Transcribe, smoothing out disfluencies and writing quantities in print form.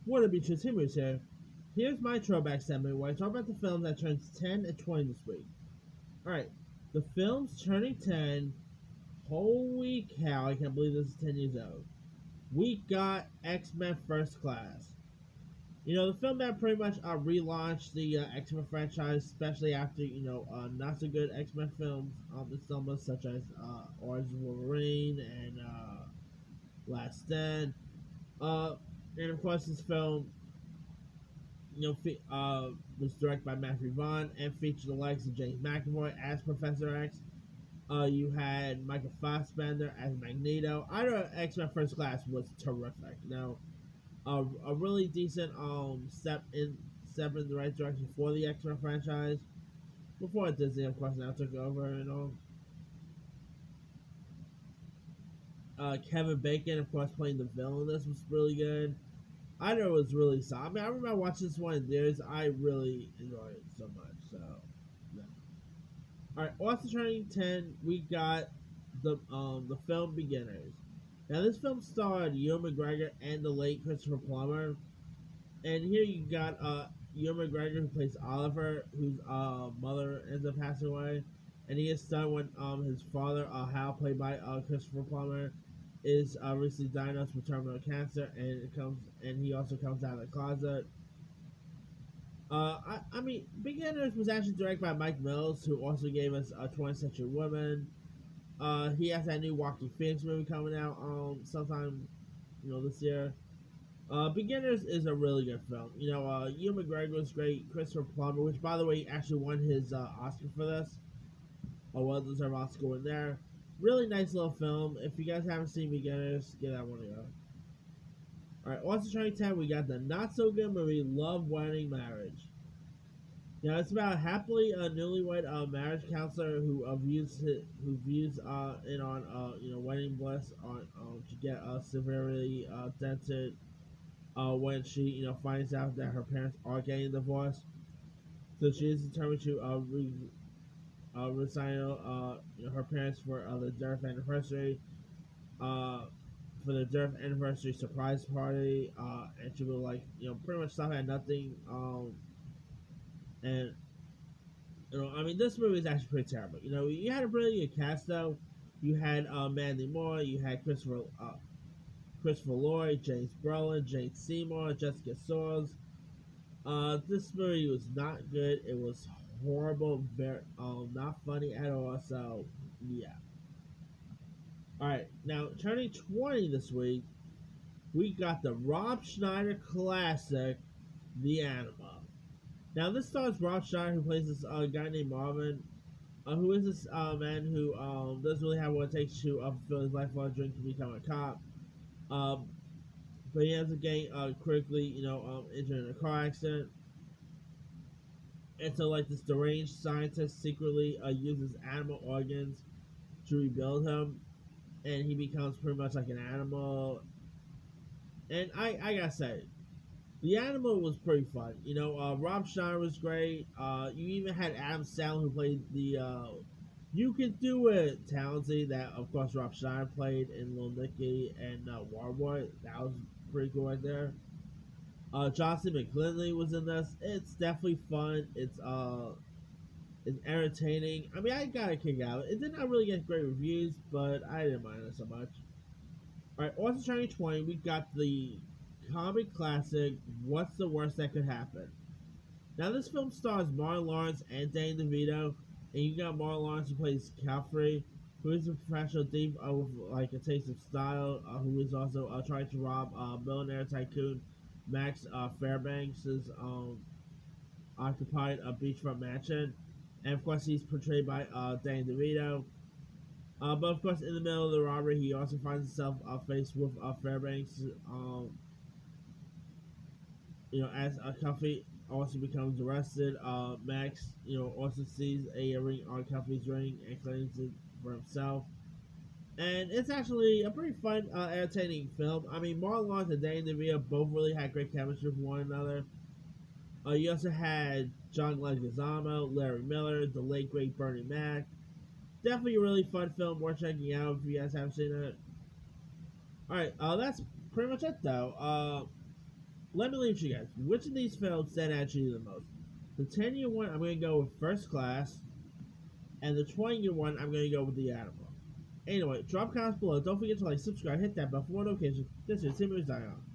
What a be true teamers here. Here's my throwback segment where I talk about the films that turns 10 and 20 this week. Alright, the films turning 10. Holy cow, I can't believe this is 10 years old. We got X-Men First Class. You know, the film that pretty much relaunched the X-Men franchise, especially after, not so good X-Men films in summer, such as Origins of Wolverine and Last Stand. Uh, and of course, this film, was directed by Matthew Vaughn and featured the likes of James McAvoy as Professor X. You had Michael Fassbender as Magneto. I know X Men First Class was terrific. A really decent step in the right direction for the X Men franchise. Before Disney, of course, now took over. Kevin Bacon, of course, playing the villain. This was really good. I know it was really solid. I mean, I remember watching this one in theaters. I really enjoyed it so much. So, yeah. All right, also turning 10, we got the film Beginners. Now, this film starred Ewan McGregor and the late Christopher Plummer. And here you got Ewan McGregor, who plays Oliver, whose mother ends up passing away. And he is stunned when his father, Hal, played by Christopher Plummer, is recently diagnosed with terminal cancer, and he also comes out of the closet. I mean, Beginners was actually directed by Mike Mills, who also gave us a 20th Century Woman. He has that new Walking Phoenix movie coming out sometime this year. Beginners is a really good film. Ewan McGregor was great. Christopher Plummer, which by the way actually won his Oscar for this, a well-deserved Oscar in there. Really nice little film. If you guys haven't seen Beginners, give that one a go. All right, also turning 10, we got the not so good movie Love, Wedding, Marriage. It's about a happily newlywed marriage counselor who views in on wedding bliss on to get severely dented when she finds out that her parents are getting divorced. So she is determined to resign her parents for the death anniversary. Uh, for the death anniversary surprise party, and she will pretty much stop at nothing. And I mean, this movie is actually pretty terrible. You had a really good cast though. You had Mandy Moore, you had Christopher Lloyd, James Brolin, Jane Seymour, Jessica Soares. This movie was not good. It was horrible, very not funny at all. So yeah. All right, now turning 20 this week, we got the Rob Schneider classic, The Animal. Now this stars Rob Schneider, who plays this guy named Marvin, who is this man who doesn't really have what it takes to fulfill his lifelong dream to become a cop. Um, but he ends up getting critically, injured in a car accident. And so, like, this deranged scientist secretly uses animal organs to rebuild him, and he becomes pretty much like an animal. And I gotta say, the animal was pretty fun. Rob Schneider was great. You even had Adam Sandler, who played the "You Can Do It" talented that, of course, Rob Schneider played in Little Nicky and Waterboy. That was pretty cool right there. Johnson McGlinley was in this. It's definitely fun. It's entertaining. I mean, I got a kick out of it. It did not really get great reviews, but I didn't mind it so much. All right, also turning 20, we got the comic classic "What's the Worst That Could Happen." Now, this film stars Martin Lawrence and Danny DeVito, and you got Martin Lawrence who plays Calfrey, who is a professional thief with like a taste of style, who is also trying to rob millionaire tycoon Max Fairbanks' occupied a beachfront mansion, and of course he's portrayed by Danny DeVito. But of course, in the middle of the robbery, he also finds himself faced with Fairbanks. As Cuffy also becomes arrested, Max, also sees a ring on Cuffy's ring and claims it for himself. And it's actually a pretty fun, entertaining film. I mean, Marlon Lawrence and Danny DeVito both really had great chemistry with one another. You also had John Leguizamo, Larry Miller, the late great Bernie Mac. Definitely a really fun film, worth checking out if you guys haven't seen it. All right, that's pretty much it though. let me leave you guys. Which of these films stand out to you the most? The 10-year one, I'm going to go with First Class. And the 20-year one, I'm going to go with The Animal. Anyway, drop comments below. Don't forget to like, subscribe, hit that bell for more notifications. This is Tim signing off.